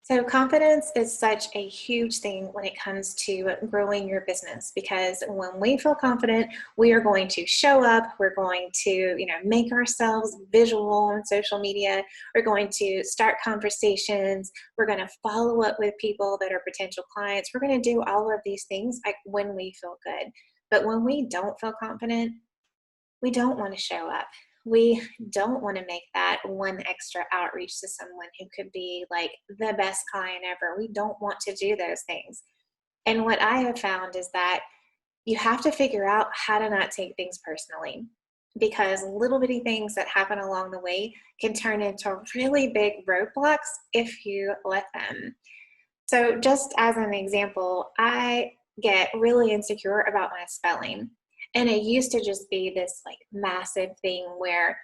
So confidence is such a huge thing when it comes to growing your business because when we feel confident, we are going to show up, we're going to, make ourselves visual on social media, we're going to start conversations, we're going to follow up with people that are potential clients. We're going to do all of these things like when we feel good. But when we don't feel confident, we don't want to show up. We don't want to make that one extra outreach to someone who could be like the best client ever. We don't want to do those things. And what I have found is that you have to figure out how to not take things personally because little bitty things that happen along the way can turn into really big roadblocks if you let them. So, just as an example, I get really insecure about my spelling. And it used to just be this like massive thing where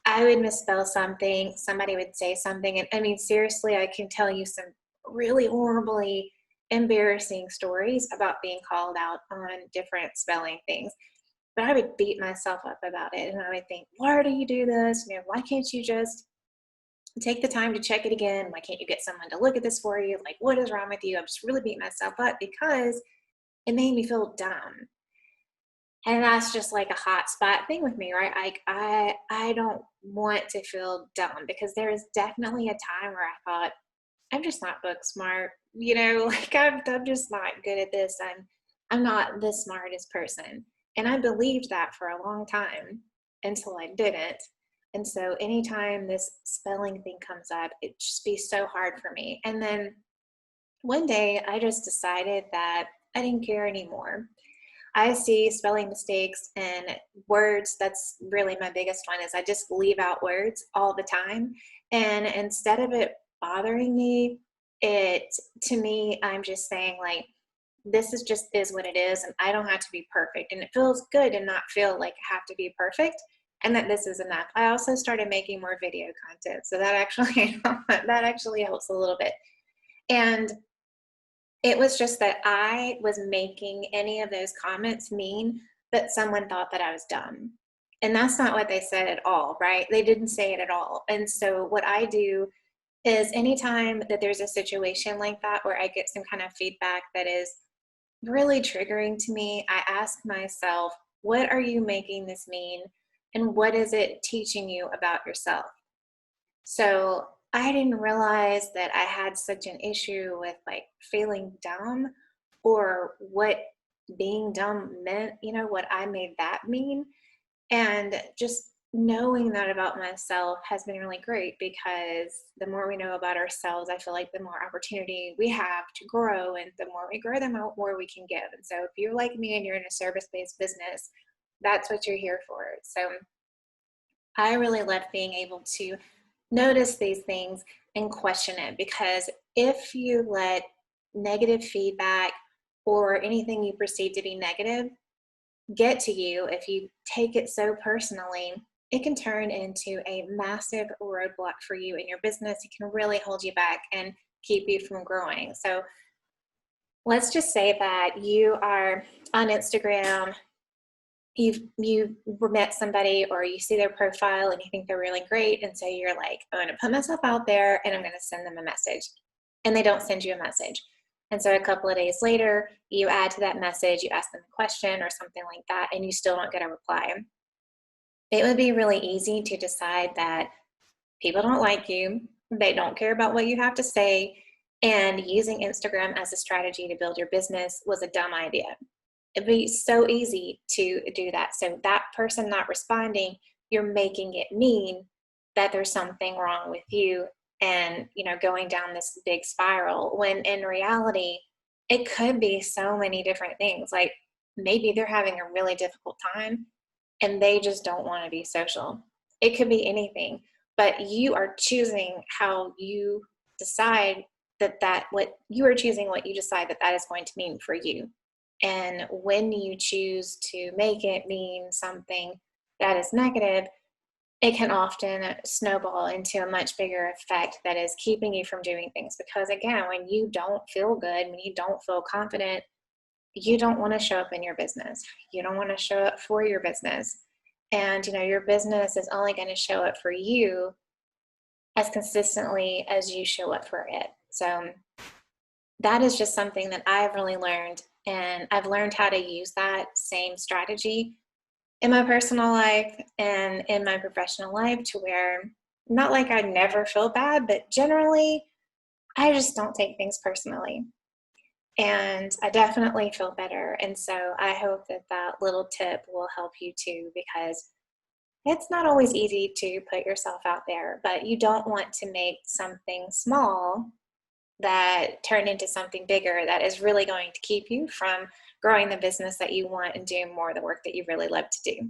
I would misspell something, somebody would say something. And I mean, seriously, I can tell you some really horribly embarrassing stories about being called out on different spelling things. But I would beat myself up about it. And I would think, why do you do this? Why can't you just take the time to check it again? Why can't you get someone to look at this for you? Like, what is wrong with you? I'm just really beating myself up because it made me feel dumb. And that's just like a hot spot thing with me, right? Like I don't want to feel dumb because there is definitely a time where I thought, I'm just not book smart, like I'm just not good at this. I'm not the smartest person. And I believed that for a long time until I didn't. And so anytime this spelling thing comes up, it just be so hard for me. And then one day I just decided that I didn't care anymore. I see spelling mistakes and words. That's really my biggest one is I just leave out words all the time. And instead of it bothering me, it to me, I'm just saying like, this is just is what it is. And I don't have to be perfect. And it feels good to not feel like I have to be perfect and that this is enough. I also started making more video content. So that actually, that actually helps a little bit. And it was just that I was making any of those comments mean that someone thought that I was dumb. And that's not what they said at all, right? They didn't say it at all. And so what I do is anytime that there's a situation like that where I get some kind of feedback that is really triggering to me, I ask myself, what are you making this mean? And what is it teaching you about yourself? So I didn't realize that I had such an issue with like feeling dumb or what being dumb meant, what I made that mean. And just knowing that about myself has been really great because the more we know about ourselves, I feel like the more opportunity we have to grow. And the more we grow, the more we can give. And so if you're like me and you're in a service-based business, that's what you're here for. So I really love being able to notice these things and question it because if you let negative feedback or anything you perceive to be negative get to you, if you take it so personally, it can turn into a massive roadblock for you in your business. It can really hold you back and keep you from growing. So let's just say that you are on Instagram, you've met somebody or you see their profile and you think they're really great. And so you're like, I'm going to put myself out there and I'm going to send them a message. And they don't send you a message. And so a couple of days later, you add to that message, you ask them a question or something like that, and you still don't get a reply. It would be really easy to decide that people don't like you, they don't care about what you have to say, and using Instagram as a strategy to build your business was a dumb idea. It'd be so easy to do that. So that person not responding, you're making it mean that there's something wrong with you and, going down this big spiral when in reality, it could be so many different things. Like maybe they're having a really difficult time and they just don't want to be social. It could be anything, but you are choosing how you decide what you are choosing what you decide that is going to mean for you. And when you choose to make it mean something that is negative, it can often snowball into a much bigger effect that is keeping you from doing things. Because again, when you don't feel good, when you don't feel confident, you don't want to show up in your business. You don't want to show up for your business. And, your business is only going to show up for you as consistently as you show up for it. So that is just something that I've really learned, and I've learned how to use that same strategy in my personal life and in my professional life, to where not like I never feel bad, but generally I just don't take things personally. And I definitely feel better. And so I hope that that little tip will help you too, because it's not always easy to put yourself out there, but you don't want to make something small that turn into something bigger that is really going to keep you from growing the business that you want and doing more of the work that you really love to do.